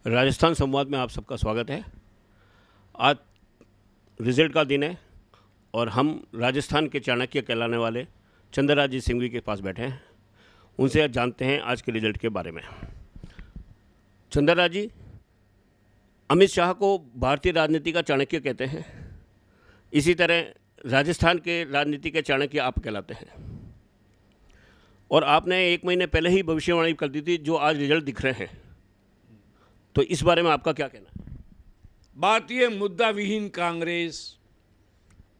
राजस्थान संवाद में आप सबका स्वागत है। आज रिजल्ट का दिन है और हम राजस्थान के चाणक्य कहलाने वाले चंद्रराज सिंघवी के पास बैठे हैं। उनसे आज जानते हैं आज के रिजल्ट के बारे में। चंद्रराज जी, अमित शाह को भारतीय राजनीति का चाणक्य कहते हैं, इसी तरह राजस्थान के राजनीति के चाणक्य आप कहलाते हैं और आपने 1 महीने पहले ही भविष्यवाणी कर दी थी जो आज रिजल्ट दिख रहे हैं, तो इस बारे में आपका क्या कहना है? भारतीय मुद्दा विहीन कांग्रेस,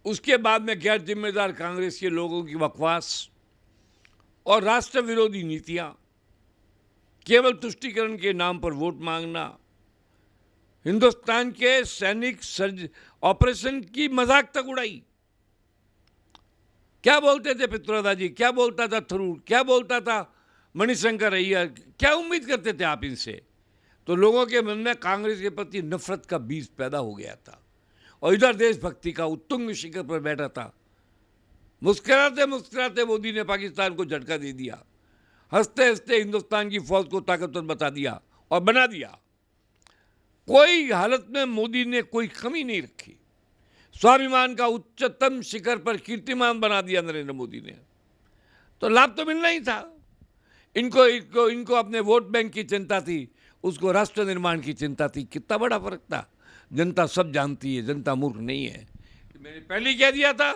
उसके बाद में गैर जिम्मेदार कांग्रेस के लोगों की बकवास और राष्ट्र विरोधी नीतियां, केवल तुष्टीकरण के नाम पर वोट मांगना, हिंदुस्तान के सैनिक सर्ज ऑपरेशन की मजाक तक उड़ाई। क्या बोलते थे पित्रोदा जी, क्या बोलता था थरूर, क्या बोलता था मणिशंकर अय्यर, क्या उम्मीद करते थे आप इनसे? तो लोगों के मन में कांग्रेस के प्रति नफरत का बीज पैदा हो गया था और इधर देशभक्ति का उत्तुंग शिखर पर बैठा था। मुस्कुराते मुस्कुराते मोदी ने पाकिस्तान को झटका दे दिया, हंसते हंसते हिंदुस्तान की फौज को ताकतवर बता दिया और बना दिया। कोई हालत में मोदी ने कोई कमी नहीं रखी, स्वाभिमान का उच्चतम शिखर पर कीर्तिमान बना दिया नरेंद्र मोदी ने। तो लाभ तो मिलना ही था। इनको अपने वोट बैंक की चिंता थी, उसको राष्ट्र निर्माण की चिंता थी। कितना बड़ा फर्क था। जनता सब जानती है, जनता मूर्ख नहीं है। मैंने पहले ही कह दिया था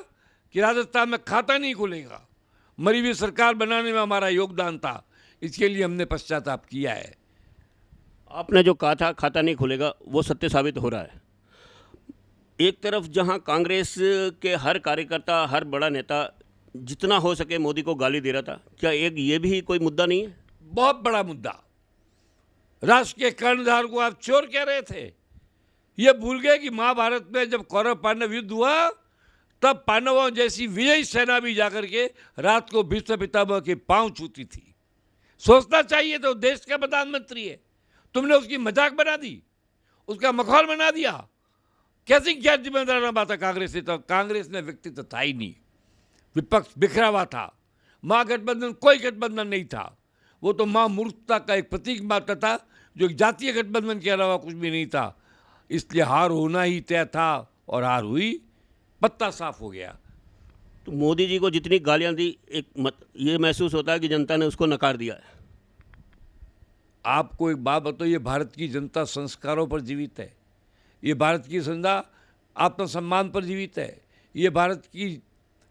कि राजस्थान में खाता नहीं खुलेगा। मरी हुई सरकार बनाने में हमारा योगदान था, इसके लिए हमने पश्चाताप किया है। आपने जो कहा था खाता नहीं खुलेगा, वो सत्य साबित हो रहा है। एक तरफ जहां कांग्रेस के हर कार्यकर्ता, हर बड़ा नेता जितना हो सके मोदी को गाली दे रहा था, क्या ये भी कोई मुद्दा नहीं है? बहुत बड़ा मुद्दा। राष्ट्र के कर्णधार को आप चोर कह रहे थे। ये भूल गए कि महाभारत में जब कौरव पांडव युद्ध हुआ, तब पांडवों जैसी विजयी सेना भी जाकर के रात को भीष्म पितामह के पांव छूती थी। सोचना चाहिए तो देश का प्रधानमंत्री है, तुमने उसकी मजाक बना दी, उसका मखौल बना दिया। कैसी गैर जिम्मेदाराना बात है कांग्रेस से? तो कांग्रेस ने व्यक्तित्व था ही नहीं, विपक्ष बिखरा हुआ था, महागठबंधन कोई गठबंधन नहीं था। वो तो महामूर्खता का एक प्रतीक मात्र था, जो एक जातीय गठबंधन के अलावा कुछ भी नहीं था। इसलिए हार होना ही तय था और हार हुई, पत्ता साफ हो गया। तो मोदी जी को जितनी गालियां दी, ये महसूस होता है कि जनता ने उसको नकार दिया है। आपको एक बात बताओ, ये भारत की जनता संस्कारों पर जीवित है, ये भारत की जनता आत्मसम्मान पर जीवित है, ये भारत की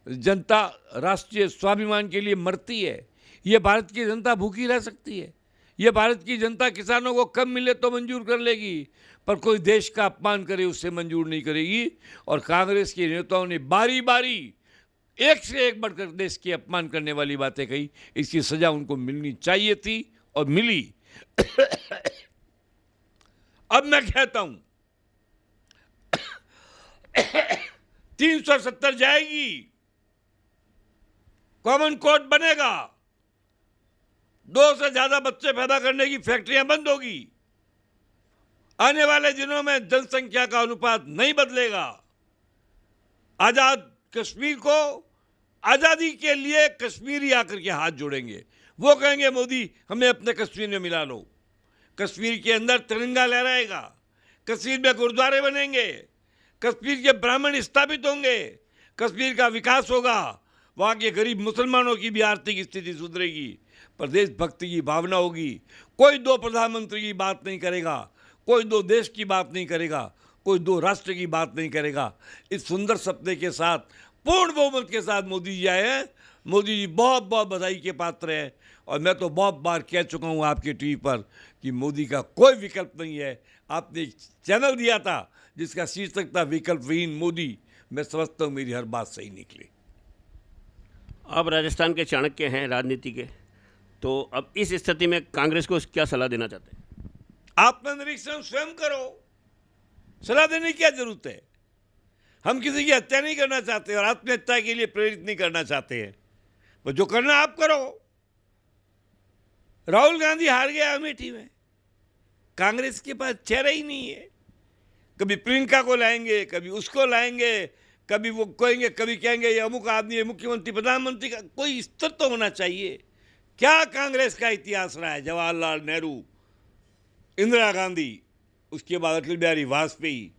जनता राष्ट्रीय स्वाभिमान के लिए मरती है, ये भारत की जनता भूखी रह सकती है, ये भारत की जनता किसानों को कम मिले तो मंजूर कर लेगी, पर कोई देश का अपमान करे उससे मंजूर नहीं करेगी। और कांग्रेस के नेताओं ने बारी बारी एक से एक बढ़कर देश के अपमान करने वाली बातें कही। इसकी सजा उनको मिलनी चाहिए थी और मिली। अब मैं कहता हूं 370 जाएगी, कॉमन कोर्ट बनेगा, 2 से ज्यादा बच्चे पैदा करने की फैक्ट्रियां बंद होगी। आने वाले दिनों में जनसंख्या का अनुपात नहीं बदलेगा। आजाद कश्मीर को आजादी के लिए कश्मीरी आकर के हाथ जोड़ेंगे। वो कहेंगे मोदी हमें अपने कश्मीर में मिला लो। कश्मीर के अंदर तिरंगा लहराएगा, कश्मीर में गुरुद्वारे बनेंगे, कश्मीर के ब्राह्मण स्थापित होंगे, कश्मीर का विकास होगा, वहाँ के गरीब मुसलमानों की भी आर्थिक स्थिति सुधरेगी, प्रदेश भक्ति की भावना होगी। कोई 2 प्रधानमंत्री की बात नहीं करेगा, कोई 2 देश की बात नहीं करेगा, कोई 2 राष्ट्र की बात नहीं करेगा। इस सुंदर सपने के साथ, पूर्ण बहुमत के साथ मोदी जी आए हैं। मोदी जी बहुत बहुत बधाई के पात्र हैं और मैं तो बहुत बार कह चुका हूँ आपके टीवी पर कि मोदी का कोई विकल्प नहीं है। आपने एक चैनल दिया था जिसका शीर्षक था विकल्पहीन मोदी। मैं समझता हूँ मेरी हर बात सही निकली। आप राजस्थान के चाणक्य हैं राजनीति के, तो अब इस स्थिति में कांग्रेस को क्या सलाह देना चाहते हैं? आत्मनिरीक्षण स्वयं करो, सलाह देने की क्या जरूरत है? हम किसी की हत्या नहीं करना चाहते और आत्महत्या के लिए प्रेरित नहीं करना चाहते हैं। वो जो करना आप करो। राहुल गांधी हार गया अमेठी में, कांग्रेस के पास चेहरा ही नहीं है। कभी प्रियंका को लाएंगे, कभी उसको लाएंगे, कभी वो कहेंगे, कभी कहेंगे ये अमुक आदमी है मुख्यमंत्री प्रधानमंत्री का। कोई स्तर तो होना चाहिए। क्या कांग्रेस का इतिहास रहा है? जवाहरलाल नेहरू, इंदिरा गांधी, उसके बाद अटल बिहारी वाजपेयी,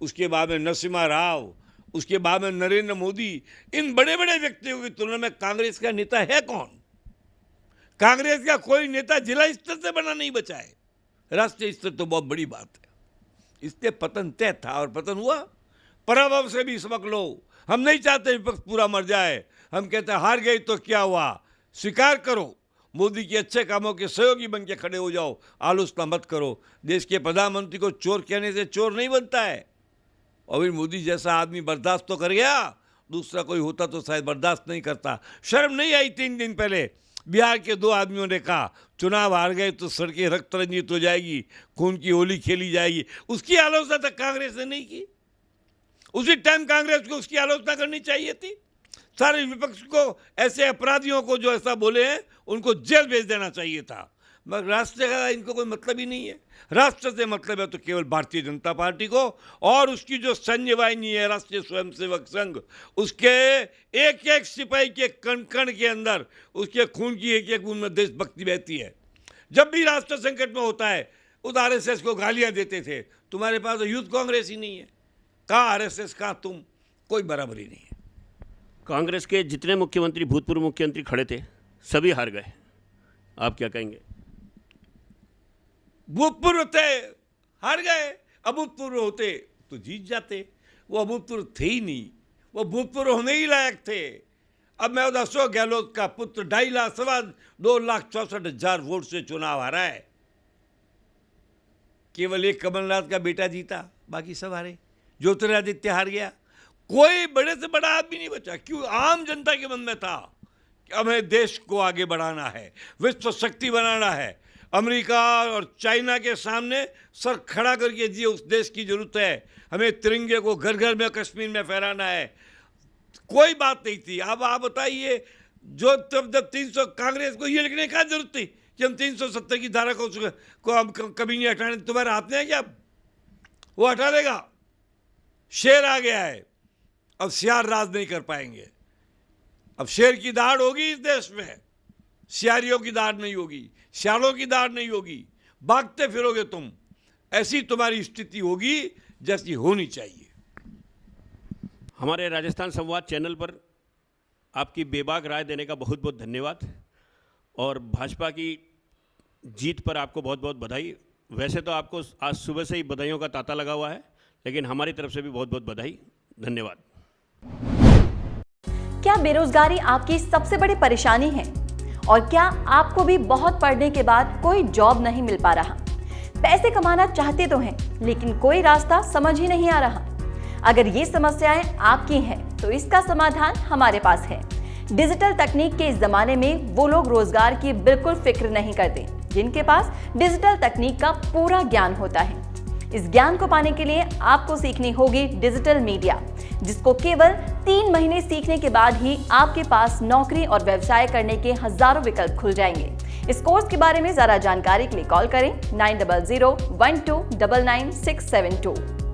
उसके बाद में नरसिम्हा राव, उसके बाद में नरेंद्र मोदी, इन बड़े बड़े व्यक्तियों की तुलना में कांग्रेस का नेता है कौन? कांग्रेस का कोई नेता जिला स्तर से बना नहीं बचा है, राष्ट्रीय स्तर तो बहुत बड़ी बात है। इसलिए पतन तय था और पतन हुआ। पराभव से भी सबक लो। हम नहीं चाहते विपक्ष पूरा मर जाए। हम कहते हैं हार गई तो क्या हुआ, स्वीकार करो, मोदी के अच्छे कामों के सहयोगी बन के खड़े हो जाओ, आलोचना मत करो। देश के प्रधानमंत्री को चोर कहने से चोर नहीं बनता है। और फिर मोदी जैसा आदमी बर्दाश्त तो कर गया, दूसरा कोई होता तो शायद बर्दाश्त नहीं करता। शर्म नहीं आई 3 दिन पहले बिहार के 2 आदमियों ने कहा चुनाव हार गए तो सड़कें रक्त रंजित हो जाएगी, खून की होली खेली जाएगी। उसकी आलोचना तक कांग्रेस ने नहीं की। उसी टाइम कांग्रेस को उसकी आलोचना करनी चाहिए थी। सारे विपक्ष को, ऐसे अपराधियों को जो ऐसा बोले हैं उनको जेल भेज देना चाहिए था। मगर राष्ट्र का इनको कोई मतलब ही नहीं है। राष्ट्र से मतलब है तो केवल भारतीय जनता पार्टी को और उसकी जो सैन्य वाहिनी है राष्ट्रीय स्वयंसेवक संघ, उसके एक एक सिपाही के कण कण के अंदर उसके खून की एक एक बूंद में देशभक्ति बहती है। जब भी राष्ट्र संकट में होता है उस आरएसएस को गालियां देते थे, तुम्हारे पास तो यूथ कांग्रेस ही नहीं है, कहाँ आरएसएस, कहाँ तुम, कोई बराबरी नहीं है। कांग्रेस के जितने मुख्यमंत्री, भूतपूर्व मुख्यमंत्री खड़े थे, सभी हार गए। आप क्या कहेंगे? भूतपूर्व थे, हार गए। अभूतपूर्व होते तो जीत जाते। वो अभूतपूर्व थे ही नहीं, वो भूतपूर्व होने ही लायक थे। अब मैं अशोक गहलोत का पुत्र 2,64,00,000 वोट से चुनाव हारा है। केवल एक कमलनाथ का बेटा जीता, बाकी सब हारे। ज्योतिरादित्य हार गया। कोई बड़े से बड़ा आदमी नहीं बचा। क्यों? आम जनता के मन में था कि हमें देश को आगे बढ़ाना है, विश्व शक्ति बनाना है। अमेरिका और चाइना के सामने सर खड़ा करके जी उस देश की जरूरत है। हमें तिरंगे को घर घर में कश्मीर में फहराना है। कोई बात नहीं थी। अब आप बताइए, जो तब जब 300 कांग्रेस को ये लिखने का जरूरत थी कि हम 370 की धारा को हम कभी नहीं हटाने, तुम्हारे हाथ में है क्या? वो हटा देगा। शेर आ गया है, अब सियार राज नहीं कर पाएंगे। अब शेर की दाढ़ होगी इस देश में, सियारियों की दाढ़ नहीं होगी, सियालों की दाढ़ नहीं होगी। भागते फिरोगे तुम, ऐसी तुम्हारी स्थिति होगी जैसी होनी चाहिए। हमारे राजस्थान संवाद चैनल पर आपकी बेबाक राय देने का बहुत बहुत धन्यवाद और भाजपा की जीत पर आपको बहुत बहुत बधाई। वैसे तो आपको आज सुबह से ही बधाइयों का तांता लगा हुआ है, लेकिन हमारी तरफ से भी बहुत बहुत बधाई, धन्यवाद। क्या बेरोजगारी आपकी सबसे बड़ी परेशानी है? और क्या आपको भी बहुत पढ़ने के बाद कोई जॉब नहीं मिल पा रहा? पैसे कमाना चाहते तो हैं, लेकिन कोई रास्ता समझ ही नहीं आ रहा। अगर ये समस्याएं आपकी हैं, तो इसका समाधान हमारे पास है। डिजिटल तकनीक के इस जमाने में वो लोग रोजगार की बिल्कुल फिक्र नहीं करते जिनके पास डिजिटल तकनीक का पूरा ज्ञान होता है। इस ज्ञान को पाने के लिए आपको सीखनी होगी डिजिटल मीडिया, जिसको केवल 3 महीने सीखने के बाद ही आपके पास नौकरी और व्यवसाय करने के हजारों विकल्प खुल जाएंगे। इस कोर्स के बारे में ज्यादा जानकारी के लिए कॉल करें 9001299672।